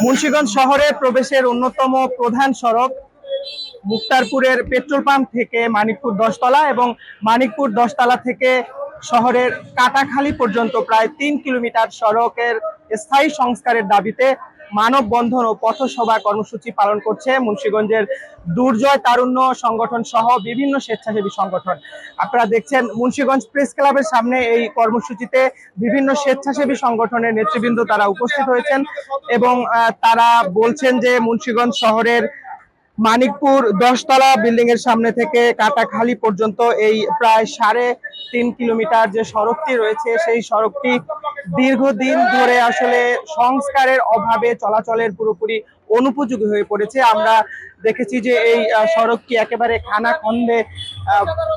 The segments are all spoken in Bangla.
মুন্সিগঞ্জ শহরে প্রবেশের অন্যতম প্রধান সড়ক মুক্তারপুরের পেট্রোল পাম্প থেকে মানিকপুর 10তলা এবং মানিকপুর 10তলা থেকে শহরের কাটাখালী পর্যন্ত প্রায় 3 কিলোমিটার সড়কের স্থায়ী সংস্কারের দাবিতে মানববন্ধন ও পথসভা কর্মসূচি পালন করছে মুন্সিগঞ্জের দুর্জয় তারুণ্য সংগঠন সহ বিভিন্ন স্বেচ্ছাসেবী সংগঠন। আপনারা দেখছেন মুন্সিগঞ্জ প্রেস ক্লাবের সামনে এই কর্মসূচিতে বিভিন্ন স্বেচ্ছাসেবী সংগঠনের নেতৃবৃন্দ তারা উপস্থিত হয়েছেন এবং তারা বলছেন যে মুন্সিগঞ্জ শহরের মানিকপুর 10তলা বিল্ডিং এর সামনে থেকে কাটাখালী পর্যন্ত এই প্রায় 3.5 কিলোমিটার যে সড়কটি রয়েছে সেই সড়কটি দীর্ঘদিন ধরে আসলে সংস্কারের অভাবে চলাচলের পুরোপুরি অনুপযোগী হয়ে পড়েছে। আমরা দেখেছি যে এই সড়কটি একেবারে খানাখন্দে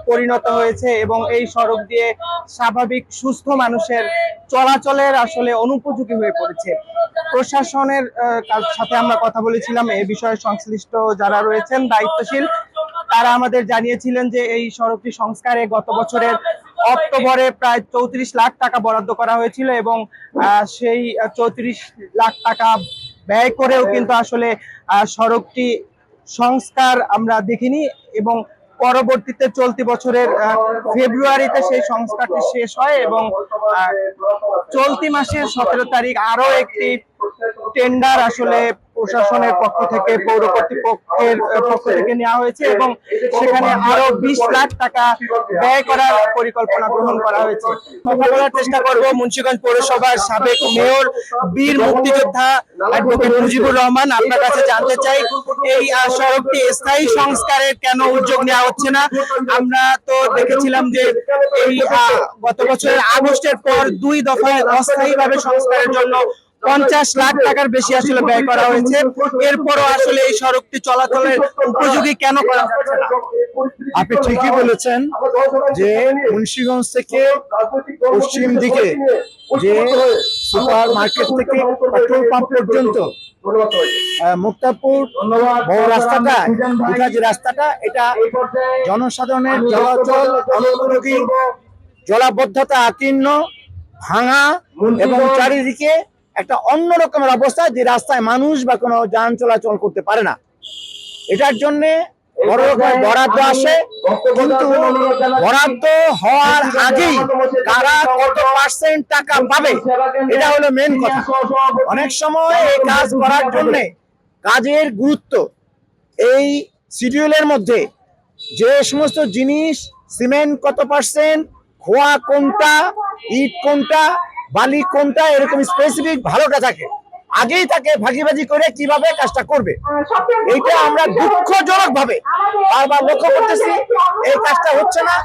পরিণত হয়েছে এবং এই সড়ক দিয়ে স্বাভাবিক সুস্থ মানুষের চলাচলের আসলে অনুপযোগী হয়ে পড়েছে। প্রশাসনের সাথে আমরা কথা বলেছিলাম এই বিষয়ে সংশ্লিষ্ট যারা রয়েছেন দায়িত্বশীল, তারা আমাদের জানিয়েছিলেন যে এই সড়কটি সংস্কারে গত বছরের অক্টোবরে প্রায় 34 লাখ টাকা বরাদ্দ করা হয়েছিল এবং সেই 34 লাখ টাকা ব্যয় করেও কিন্তু আসলে সড়কটি সংস্কার আমরা দেখিনি এবং পরবর্তীতে চলতি বছরের ফেব্রুয়ারিতে সেই সংস্কারটি শেষ হয় এবং চলতি মাসের 17 তারিখ আরো একটি টেন্ডার আসলে প্রশাসনের পক্ষ থেকে পৌর কর্তৃপক্ষের পক্ষ থেকে নেওয়া হয়েছে এবং সেখানে আরো 20 লাখ টাকা ব্যয় করার পরিকল্পনা গ্রহণ করা হয়েছে। কথা বলার চেষ্টা করব মুন্সিগঞ্জ পৌরসভার সাবেক মেয়র বীর মুক্তিযোদ্ধা অ্যাডভোকেট মুজিবুর রহমান। আপনার কাছে জানতে চাই এই সড়কটি স্থায়ী সংস্কারের কেন উদ্যোগ নেওয়া হচ্ছে না? আমরা তো দেখেছিলাম যে এই গত বছরের আগস্টের পর 2 দফায় অস্থায়ীভাবে সংস্কারের জন্য 50 লাখ টাকার বেশি আসলে ব্যয় করা হয়েছে, এরপরও আসলে এই সড়কটি চলাচলের উপযোগী কেন করা হচ্ছে না? আপনি ঠিকই বলেছেন যে মুন্সিগঞ্জ থেকে পশ্চিম দিকে যে সুপার মার্কেট থেকে পেট্রোল পাম্প পর্যন্ত মুক্তারপুর বড় রাস্তাটা যে রাস্তাটা এটা জনসাধারণের চলাচল অনুপযোগী, জলাবদ্ধতা আকীর্ণ, ভাঙা এবং চারিদিকে একটা অন্য রকমের অবস্থা যে রাস্তায় মানুষ বা কোনো যান চলাচল করতে পারে না। এটার জন্য বড় রকমের বরাদ্দ আসে, কিন্তু বরাদ্দ হওয়ার আগেই কারা কত পার্সেন্ট টাকা পাবে এটা হলো মেন কথা। অনেক সময় এই কাজ করার জন্য কাজের গুরুত্ব এই শিডিউলের মধ্যে যে সমস্ত জিনিস, সিমেন্ট কত পার্সেন্ট, খোয়া কোনটা, ইট কোনটা, বালি কোনটা, এরকম স্পেসিফিক ভালোটা থাকে, আগেই তাকে ভাগিভাগি করে কিভাবে কাজটা করবে। এইটা আমরা দুঃখজনক ভাবে বারবার লক্ষ্য করতেছি, এই কাজটা হচ্ছে না।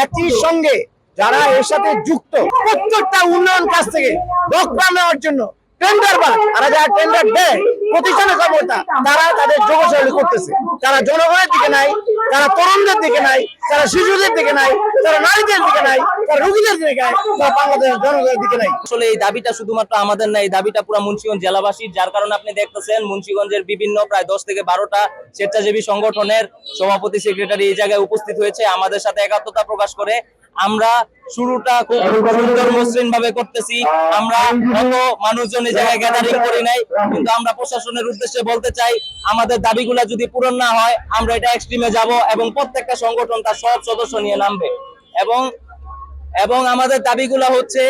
একই সঙ্গে যারা এর সাথে যুক্ত প্রত্যেকটা উন্নয়ন কাজ থেকে রক্ষা নেওয়ার জন্য টেন্ডার তারা যারা টেন্ডার দেয় প্রতিষ্ঠানের ক্ষমতা, তারা তাদের যোগশৈলী করতেছে। তারা জনগণের দিকে নাই, তারা তরুণদের দিকে নাই, তারা শিশুদের দিকে নাই, তারা নারীদের দিকে নাই, তারা রোগীদের দিকে নাই, তারা বাংলাদেশের জনগণের দিকে নাই। আসলে এই দাবিটা শুধুমাত্র আমাদের না, এই দাবিটা পুরো মুন্সিগঞ্জ জেলাবাসীর। যার কারণে আপনি দেখতেছেন মুন্সিগঞ্জের বিভিন্ন প্রায় 10 থেকে 12টা স্বেচ্ছাসেবী সংগঠনের সভাপতি, সেক্রেটারি এই জায়গায় উপস্থিত হয়েছে আমাদের সাথে একাত্মতা প্রকাশ করে। আমরা শুরুটা খুব সুন্দর মসৃণ ভাবে করতেছি, আমরা অত মানুষজন এই জায়গায় গ্যাদারিং করি নাই, কিন্তু আমরা প্রশাসনের উদ্দেশ্যে বলতে চাই আমাদের দাবিগুলা যদি পূরণ না হয় আমরা এটা এক্সট্রিমে যাব এবং প্রত্যেকটা সংগঠন তার সব সদস্য নিয়ে নামবে। এবং আমাদের দাবিগুলা হচ্ছে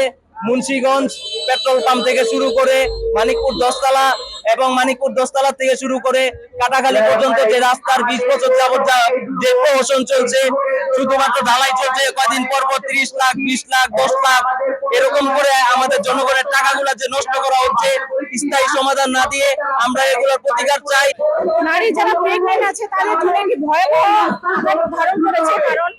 মুন্সিগঞ্জ পেট্রোল পাম্প থেকে শুরু করে মানিকপুর 10তলা এবং মানিকপুর 10তলা থেকে শুরু করে কাটাখালী পর্যন্ত যে রাস্তার 20 বছর যাবত যে প্রহসন চলছে, শুধুমাত্র ঢালাই চলছে, কদিন পর 30 লাখ, 20 লাখ, 10 লাখ এরকম করে আমাদের জনগণের টাকাগুলা যে নষ্ট করা হচ্ছে, স্থায়ী সমাধান না দিয়ে আমরা এগুলোর প্রতিকার চাই। নারী যারা প্রেগন্যান্ট আছে তাদের জন্য কি ভয়াবহ ধারণ করেছে, কারণ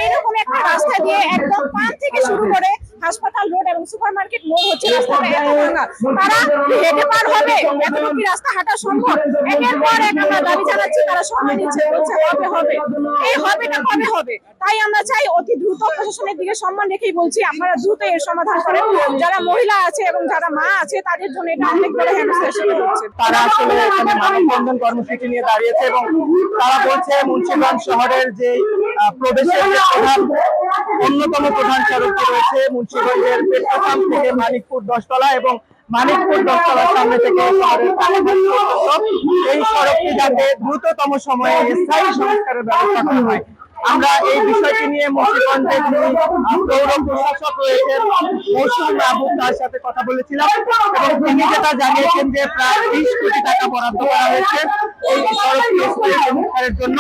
এরকম একটা রাস্তা দিয়ে একদম পাম্প থেকে শুরু করে হাসপাতাল রোড এবং সুপারমার্কেট মোড় হচ্ছে রাস্তাটা এত ভাঙা, তারা হেঁটে পার হবে? এতটুকু কি রাস্তা হাঁটা সম্ভব? একের পর এক আমরা দাবি জানাচ্ছি, তারা সময় নিচ্ছে, বলছে হবে। এই হবেটা কবে হবে? তাই আমরা চাই অতি দ্রুত, প্রশাসনের দিকে সম্মান রেখেই বলছি, আপনারা দ্রুত এর সমাধান করেন। যারা মহিলা আছে এবং যারা মা আছে তাদের জন্য এটা অনেক বড় হেনস্থা হিসেবে হচ্ছে। তারা আসলে এখানে মানববন্ধন কর্মসূচি নিয়ে দাঁড়িয়েছে এবং তারা বলছে মুন্সিগঞ্জ শহরের যে প্রবেশের যে অন্যতম প্রধান সড়কটি রয়েছে মুন্সিগঞ্জের পেট্রোল পাম্প থেকে মানিকপুর 10তলা এবং মানিকপুর 10 তলার সামনে থেকে শহরের কাটাখালী পর্যন্ত এই সড়কটি যাতে দ্রুততম সময়ে স্থায়ী সংস্কারের ব্যবস্থা করা হয়। আমরা এই বিষয়টি নিয়ে মুন্সিগঞ্জের যিনি পৌর প্রশাসক রয়েছেন মৌসুম আবু তার সাথে কথা বলেছিলাম এবং তিনি যেটা জানিয়েছেন যে প্রায় 20 কোটি টাকা বরাদ্দ করা হয়েছে এই সড়কটি স্থায়ী সংস্কারের জন্য।